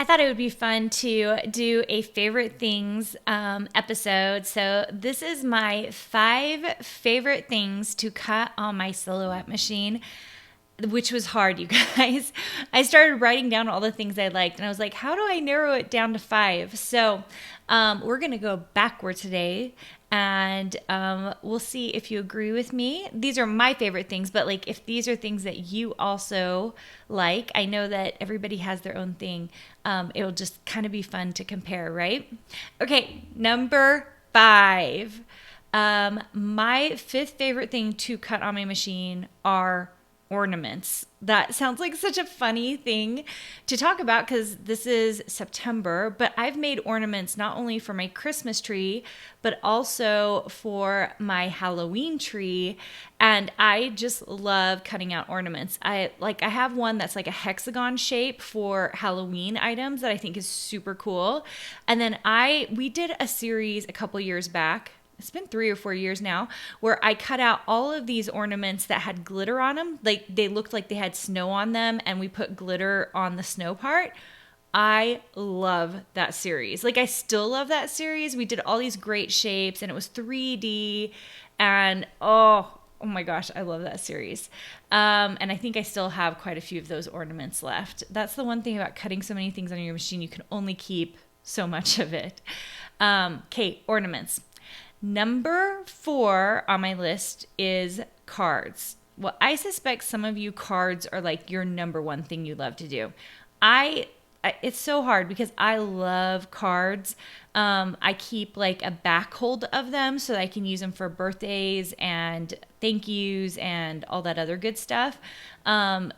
thought it would be fun to do a favorite things episode. So this is my 5 favorite things to cut on my silhouette machine, which was hard, you guys. I started writing down all the things I liked, and I was like, how do I narrow it down to 5? So we're going to go backward today, and we'll see if you agree with me. These are my favorite things, but like if these are things that you also like, I know that everybody has their own thing. It'll just kind of be fun to compare, right? Okay, number 5. My 5th favorite thing to cut on my machine are ornaments. That sounds like such a funny thing to talk about because this is September, but I've made ornaments not only for my Christmas tree, but also for my Halloween tree. And I just love cutting out ornaments. I have one that's like a hexagon shape for Halloween items that I think is super cool. And then we did a series a couple years back. It's been 3 or 4 years now, where I cut out all of these ornaments that had glitter on them. Like they looked like they had snow on them, and we put glitter on the snow part. I love that series. Like I still love that series. We did all these great shapes, and it was 3D, and oh my gosh, I love that series. And I think I still have quite a few of those ornaments left. That's the one thing about cutting so many things on your machine. You can only keep so much of it. Okay, ornaments. Number 4 on my list is cards. Well, I suspect some of you cards are like your number 1 thing you love to do. It's so hard because I love cards. I keep like a back hold of them so that I can use them for birthdays and thank yous and all that other good stuff.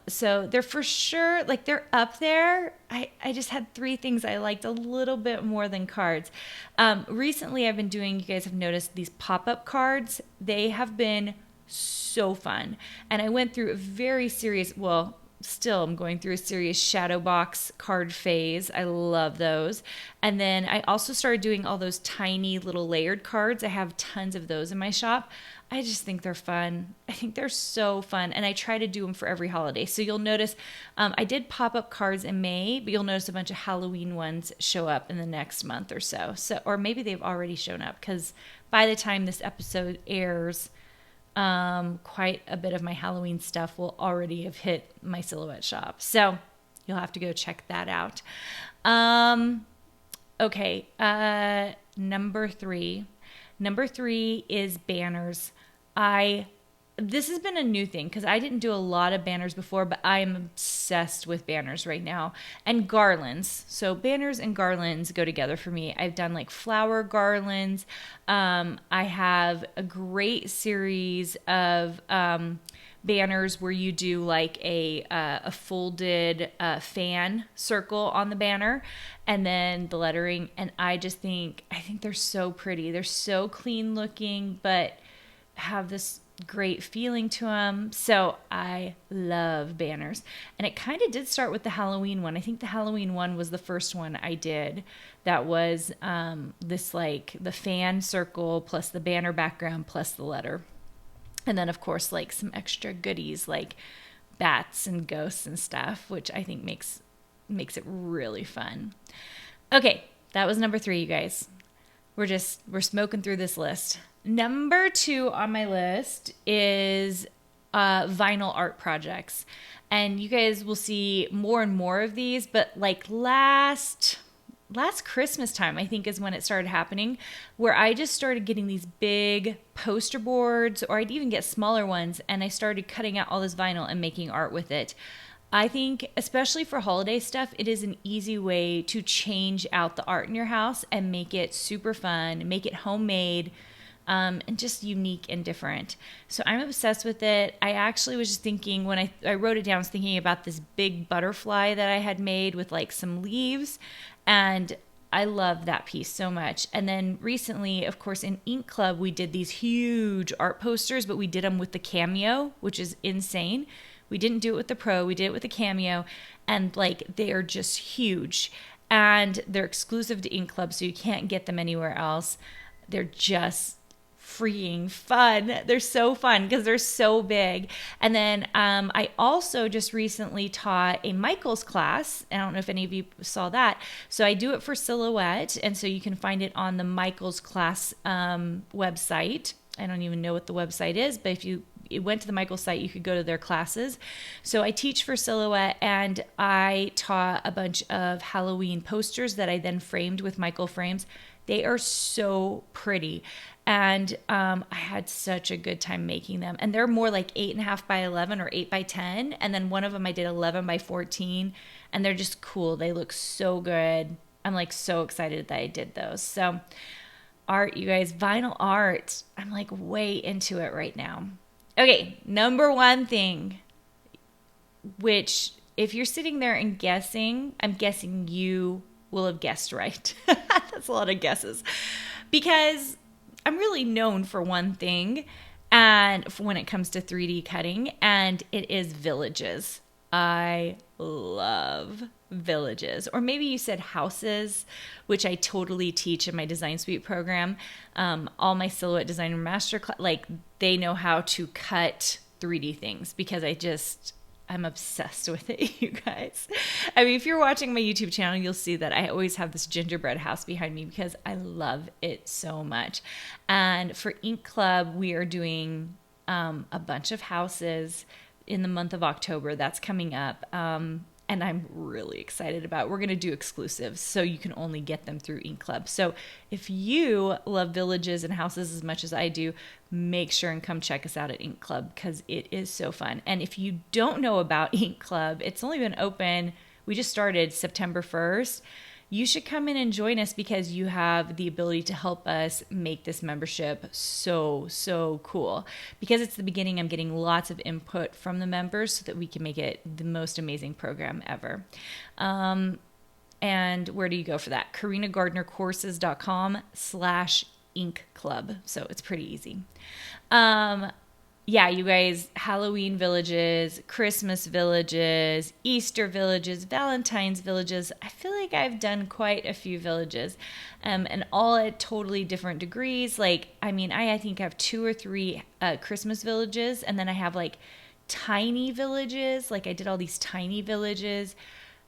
So they're for sure, like they're up there. I just had 3 things I liked a little bit more than cards. Recently I've been doing, you guys have noticed these pop-up cards. They have been so fun. And I went through a very serious, still I'm going through a serious shadow box card phase. I love those. And then I also started doing all those tiny little layered cards. I have tons of those in my shop. I just think they're fun. I think they're so fun. And I try to do them for every holiday. So you'll notice I did pop-up cards in May, but you'll notice a bunch of Halloween ones show up in the next month or so. Or maybe they've already shown up because by the time this episode airs, quite a bit of my Halloween stuff will already have hit my Silhouette shop. So you'll have to go check that out. Okay. Number 3. Number 3 is banners. This has been a new thing because I didn't do a lot of banners before, but I am obsessed with banners right now. And garlands. So banners and garlands go together for me. I've done like flower garlands. I have a great series of banners where you do like a folded fan circle on the banner and then the lettering. And I think they're so pretty. They're so clean looking, but have this great feeling to them. So I love banners. And it kind of did start with the Halloween one. I think the Halloween one was the first one I did. That was this like the fan circle plus the banner background plus the letter. And then, of course, like some extra goodies like bats and ghosts and stuff, which I think makes it really fun. Okay, that was number 3, you guys. We're smoking through this list. Number 2 on my list is vinyl art projects. And you guys will see more and more of these, but like last Christmas time, I think is when it started happening, where I just started getting these big poster boards, or I'd even get smaller ones, and I started cutting out all this vinyl and making art with it. I think, especially for holiday stuff, it is an easy way to change out the art in your house and make it super fun, make it homemade, and just unique and different. So I'm obsessed with it. I actually was just thinking, when I wrote it down, I was thinking about this big butterfly that I had made with like some leaves, and I love that piece so much. And then recently, of course, in Ink Club, we did these huge art posters, but we did them with the Cameo, which is insane. We didn't do it with the Pro, we did it with the Cameo, and like they are just huge. And they're exclusive to Ink Club, so you can't get them anywhere else. They're just freaking fun. They're so fun because they're so big. And then I also just recently taught a Michaels class. I don't know if any of you saw that. So I do it for Silhouette. And so you can find it on the Michaels class website. I don't even know what the website is, but if you went to the Michaels site, you could go to their classes. So I teach for Silhouette, and I taught a bunch of Halloween posters that I then framed with Michael frames. They are so pretty. And I had such a good time making them. And they're more like 8.5 by 11 or 8 by 10. And then one of them I did 11 by 14. And they're just cool. They look so good. I'm like so excited that I did those. So art, you guys, vinyl art. I'm like way into it right now. Okay, number one thing, which if you're sitting there and guessing, I'm guessing you will have guessed right. That's a lot of guesses. Because I'm really known for one thing, and when it comes to 3D cutting, and it is villages. I love villages. Or maybe you said houses, which I totally teach in my Design Suite program. All my Silhouette Designer Master class, like they know how to cut 3D things because I'm obsessed with it, you guys. I mean, if you're watching my YouTube channel, you'll see that I always have this gingerbread house behind me because I love it so much. And for Ink Club, we are doing a bunch of houses in the month of October. That's coming up. And I'm really excited about it. We're going to do exclusives, so you can only get them through Ink Club. So if you love villages and houses as much as I do, make sure and come check us out at Ink Club because it is so fun. And if you don't know about Ink Club, it's only been open, we just started September 1st. You should come in and join us because you have the ability to help us make this membership so cool. Because it's the beginning, I'm getting lots of input from the members so that we can make it the most amazing program ever. And where do you go for that? CarinaGardnerCourses.com/Ink Club. So it's pretty easy. Yeah, you guys, Halloween villages, Christmas villages, Easter villages, Valentine's villages. I feel like I've done quite a few villages, and all at totally different degrees. Like, I mean, I think I have 2 or 3 Christmas villages, and then I have like tiny villages. Like I did all these tiny villages.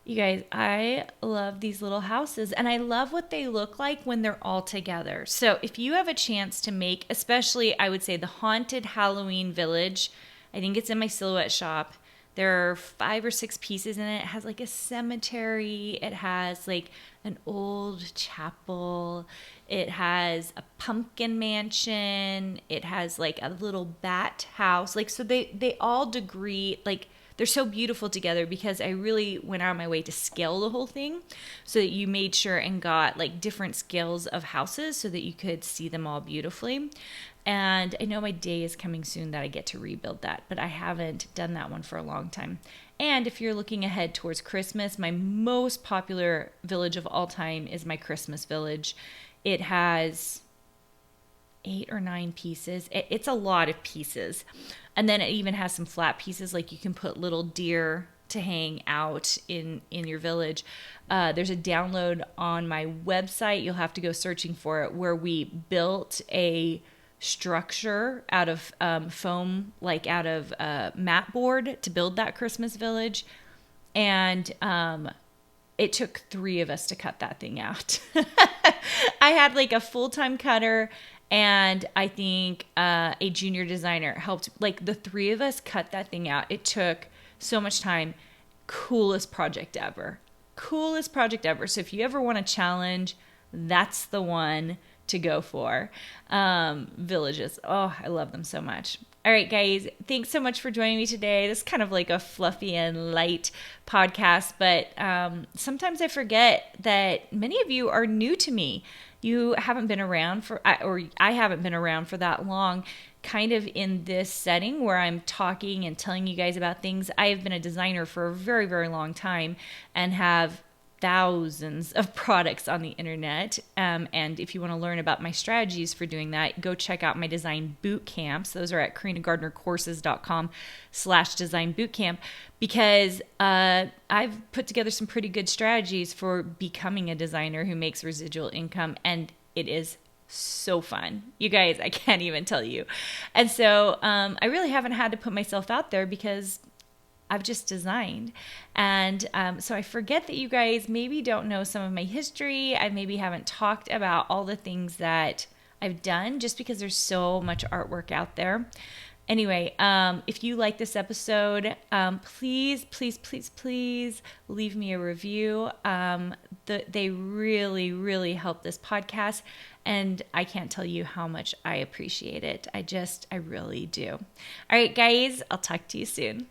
You guys, I love these little houses, and I love what they look like when they're all together. So if you have a chance to make, especially I would say the Haunted Halloween Village, I think it's in my Silhouette shop. There are 5 or 6 pieces in it. It has like a cemetery. It has like an old chapel. It has a pumpkin mansion. It has like a little bat house. Like, so they all degree, like, they're so beautiful together because I really went out of my way to scale the whole thing so that you made sure and got like different scales of houses so that you could see them all beautifully. And I know my day is coming soon that I get to rebuild that, but I haven't done that one for a long time. And if you're looking ahead towards Christmas, my most popular village of all time is my Christmas village. It has 8 or 9 pieces. It's a lot of pieces. And then it even has some flat pieces, like you can put little deer to hang out in your village. There's a download on my website. You'll have to go searching for it, where we built a structure out of foam, like out of mat board, to build that Christmas village. And it took 3 of us to cut that thing out. I had like a full-time cutter, and I think a junior designer helped. Like the 3 of us cut that thing out. It took so much time. Coolest project ever. Coolest project ever. So if you ever want a challenge, that's the one to go for. Villages. Oh, I love them so much. All right, guys, thanks so much for joining me today. This is kind of like a fluffy and light podcast, but sometimes I forget that many of you are new to me. You haven't been around or I haven't been around for that long, kind of in this setting where I'm talking and telling you guys about things. I have been a designer for a very, very long time and have thousands of products on the internet. And if you want to learn about my strategies for doing that, go check out my design boot camps. Those are at CarinaGardnerCourses.com/design bootcamp, because I've put together some pretty good strategies for becoming a designer who makes residual income. And it is so fun. You guys, I can't even tell you. And so I really haven't had to put myself out there because I've just designed. And so I forget that you guys maybe don't know some of my history. I maybe haven't talked about all the things that I've done just because there's so much artwork out there. Anyway, if you like this episode, please, please, please, please leave me a review. They really, really help this podcast, and I can't tell you how much I appreciate it. I really do. All right, guys, I'll talk to you soon.